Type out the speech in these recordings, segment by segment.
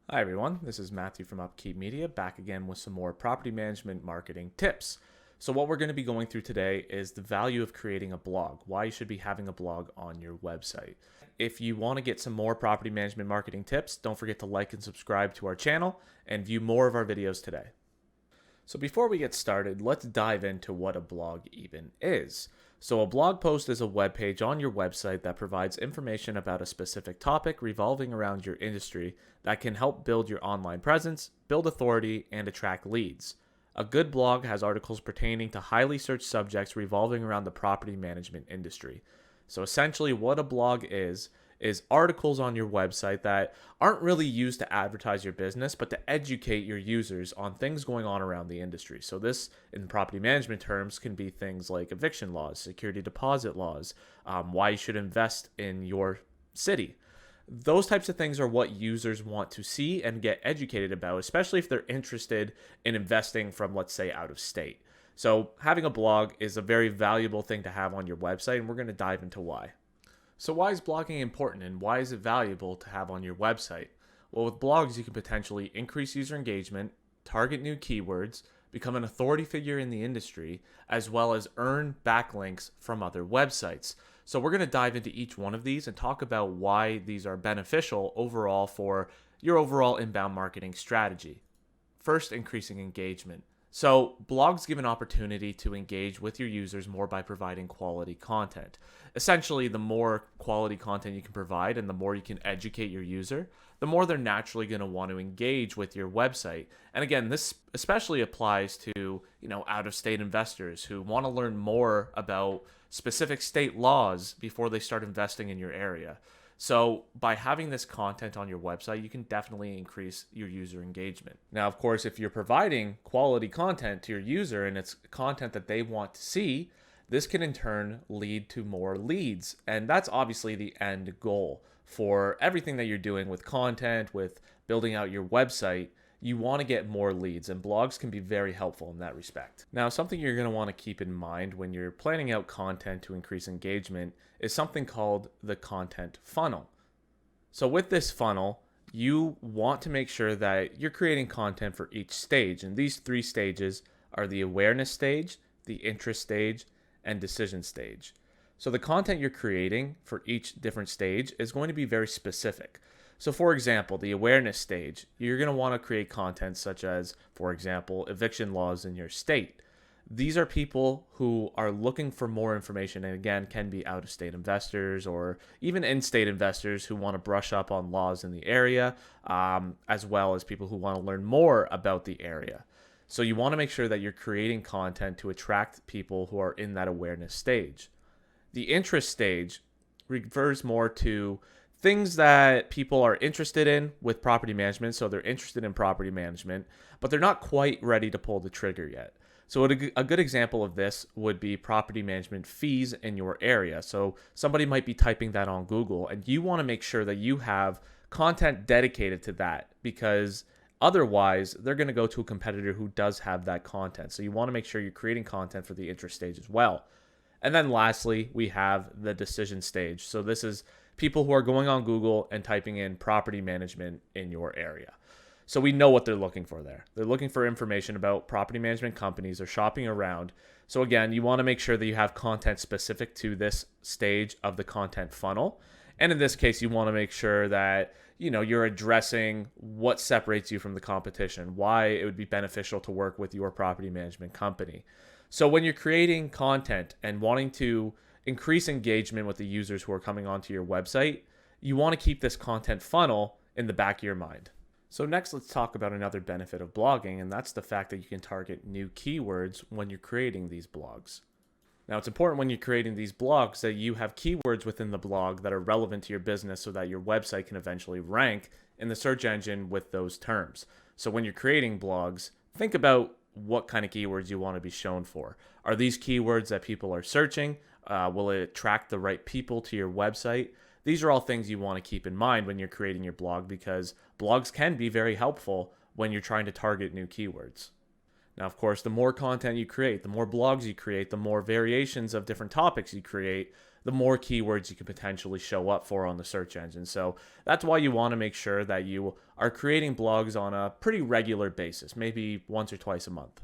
Hi everyone, this is Matthew from Upkeep Media, back again with some more property management marketing tips. So what we're going to be going through today is the value of creating a blog, why you should be having a blog on your website. If you want to get some more property management marketing tips, don't forget to like and subscribe to our channel and view more of our videos today. So before we get started, let's dive into what a blog even is. So a blog post is a web page on your website that provides information about a specific topic revolving around your industry that can help build your online presence, build authority, and attract leads. A good blog has articles pertaining to highly searched subjects revolving around the property management industry. So essentially what a blog is articles on your website that aren't really used to advertise your business, but to educate your users on things going on around the industry. So this, in property management terms, can be things like eviction laws, security deposit laws, why you should invest in your city. Those types of things are what users want to see and get educated about, especially if they're interested in investing from, let's say, out of state. So having a blog is a very valuable thing to have on your website, and we're going to dive into why. So why is blogging important and why is it valuable to have on your website? Well, with blogs, you can potentially increase user engagement, target new keywords, become an authority figure in the industry, as well as earn backlinks from other websites. So we're going to dive into each one of these and talk about why these are beneficial overall for your overall inbound marketing strategy. First, increasing engagement. So blogs give an opportunity to engage with your users more by providing quality content. Essentially, the more quality content you can provide and the more you can educate your user, the more they're naturally going to want to engage with your website. And again, this especially applies to, out-of-state investors who want to learn more about specific state laws before they start investing in your area. So by having this content on your website, you can definitely increase your user engagement. Now, of course, if you're providing quality content to your user and it's content that they want to see, this can in turn lead to more leads. And that's obviously the end goal for everything that you're doing with content, with building out your website. You want to get more leads, and blogs can be very helpful in that respect. Now, something you're going to want to keep in mind when you're planning out content to increase engagement is something called the content funnel. So with this funnel, you want to make sure that you're creating content for each stage, and these three stages are the awareness stage, the interest stage, and decision stage. So the content you're creating for each different stage is going to be very specific. So for example, the awareness stage, you're going to want to create content such as, for example, eviction laws in your state. These are people who are looking for more information, and again, can be out-of-state investors or even in-state investors who want to brush up on laws in the area, as well as people who want to learn more about the area. So you want to make sure that you're creating content to attract people who are in that awareness stage. The interest stage refers more to things that people are interested in with property management. So they're interested in property management, but they're not quite ready to pull the trigger yet. So a good example of this would be property management fees in your area. So somebody might be typing that on Google, and you want to make sure that you have content dedicated to that, because otherwise they're going to go to a competitor who does have that content. So you want to make sure you're creating content for the interest stage as well. And then lastly, we have the decision stage. So this is people who are going on Google and typing in property management in your area. So we know what they're looking for there. They're looking for information about property management companies. They're shopping around. So again, you want to make sure that you have content specific to this stage of the content funnel. And in this case, you want to make sure that you're addressing what separates you from the competition, why it would be beneficial to work with your property management company. So when you're creating content and wanting to increase engagement with the users who are coming onto your website, you want to keep this content funnel in the back of your mind. So next, let's talk about another benefit of blogging, and that's the fact that you can target new keywords when you're creating these blogs. Now, it's important when you're creating these blogs that you have keywords within the blog that are relevant to your business so that your website can eventually rank in the search engine with those terms. So when you're creating blogs, think about what kind of keywords you want to be shown for. Are these keywords that people are searching? Will it attract the right people to your website? These are all things you want to keep in mind when you're creating your blog, because blogs can be very helpful when you're trying to target new keywords. Now, of course, the more content you create, the more blogs you create, the more variations of different topics you create, the more keywords you can potentially show up for on the search engine. So that's why you want to make sure that you are creating blogs on a pretty regular basis, maybe once or twice a month.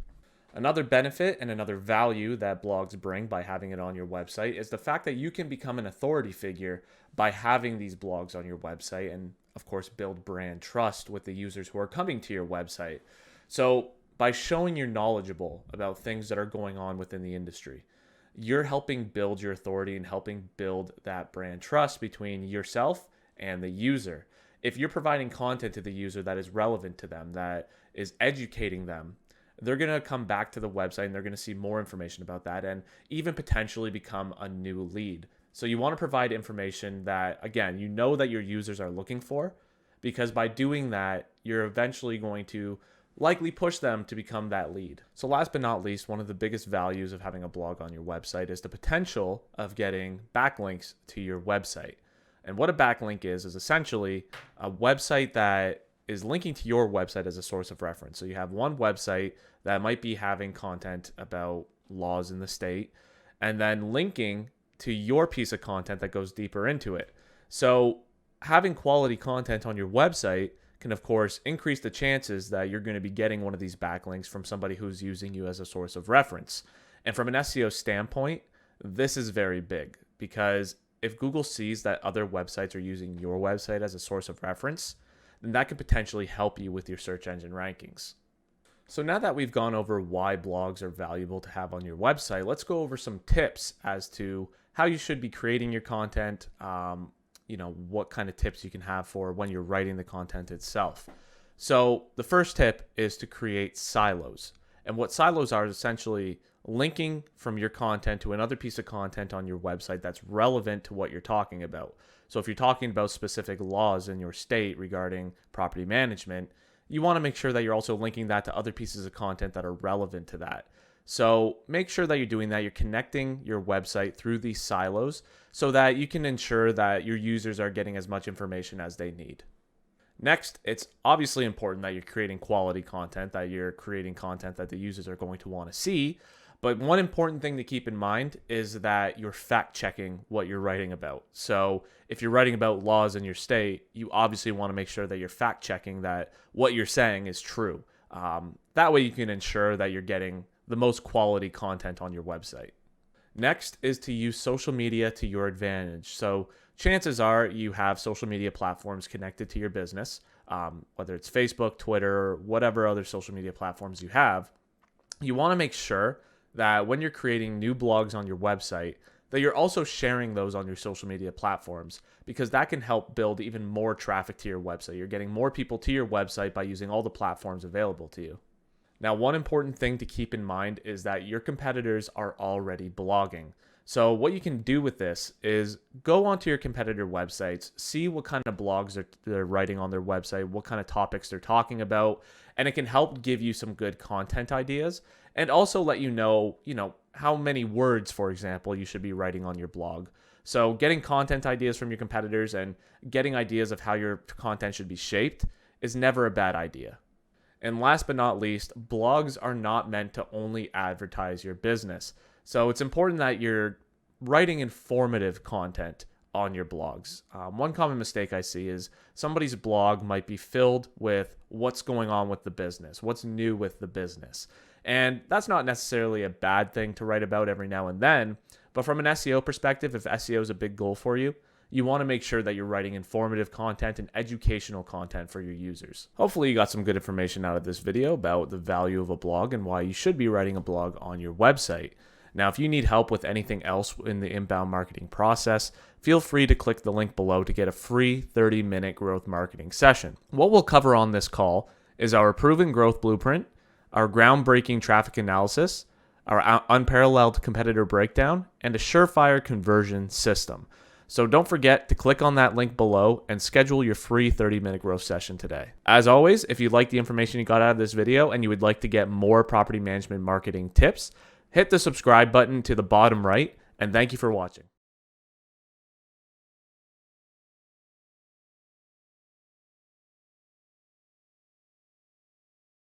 Another benefit and another value that blogs bring by having it on your website is the fact that you can become an authority figure by having these blogs on your website, and of course build brand trust with the users who are coming to your website. So by showing you're knowledgeable about things that are going on within the industry, you're helping build your authority and helping build that brand trust between yourself and the user. If you're providing content to the user that is relevant to them, that is educating them, they're going to come back to the website and they're going to see more information about that and even potentially become a new lead. So you want to provide information that, again, you know that your users are looking for, because by doing that, you're eventually going to likely push them to become that lead. So last but not least, one of the biggest values of having a blog on your website is the potential of getting backlinks to your website. And what a backlink is essentially a website that is linking to your website as a source of reference. So you have one website that might be having content about laws in the state and then linking to your piece of content that goes deeper into it. So having quality content on your website can, of course, increase the chances that you're going to be getting one of these backlinks from somebody who's using you as a source of reference. And from an SEO standpoint, this is very big, because if Google sees that other websites are using your website as a source of reference, then that could potentially help you with your search engine rankings. So now that we've gone over why blogs are valuable to have on your website, let's go over some tips as to how you should be creating your content, what kind of tips you can have for when you're writing the content itself. So the first tip is to create silos. And what silos are is essentially linking from your content to another piece of content on your website that's relevant to what you're talking about. So if you're talking about specific laws in your state regarding property management, you want to make sure that you're also linking that to other pieces of content that are relevant to that. So make sure that you're doing that. You're connecting your website through these silos so that you can ensure that your users are getting as much information as they need. Next, it's obviously important that you're creating quality content, that you're creating content that the users are going to want to see. But one important thing to keep in mind is that you're fact checking what you're writing about. So if you're writing about laws in your state, you obviously want to make sure that you're fact checking that what you're saying is true. That way you can ensure that you're getting the most quality content on your website. Next is to use social media to your advantage. So chances are you have social media platforms connected to your business, whether it's Facebook, Twitter, whatever other social media platforms you have. You want to make sure that when you're creating new blogs on your website, that you're also sharing those on your social media platforms, because that can help build even more traffic to your website. You're getting more people to your website by using all the platforms available to you. Now, one important thing to keep in mind is that your competitors are already blogging. So what you can do with this is go onto your competitor websites, see what kind of blogs they're writing on their website, what kind of topics they're talking about, and it can help give you some good content ideas and also let you know, how many words, for example, you should be writing on your blog. So getting content ideas from your competitors and getting ideas of how your content should be shaped is never a bad idea. And last but not least, blogs are not meant to only advertise your business. So it's important that you're writing informative content on your blogs. One common mistake I see is somebody's blog might be filled with what's going on with the business, what's new with the business. And that's not necessarily a bad thing to write about every now and then. But from an SEO perspective, if SEO is a big goal for you, you want to make sure that you're writing informative content and educational content for your users. Hopefully you got some good information out of this video about the value of a blog and why you should be writing a blog on your website. Now, if you need help with anything else in the inbound marketing process, feel free to click the link below to get a free 30-minute growth marketing session. What we'll cover on this call is our proven growth blueprint, our groundbreaking traffic analysis, our unparalleled competitor breakdown, and a surefire conversion system. So don't forget to click on that link below and schedule your free 30-minute growth session today. As always, if you like the information you got out of this video and you would like to get more property management marketing tips, hit the subscribe button to the bottom right, and thank you for watching.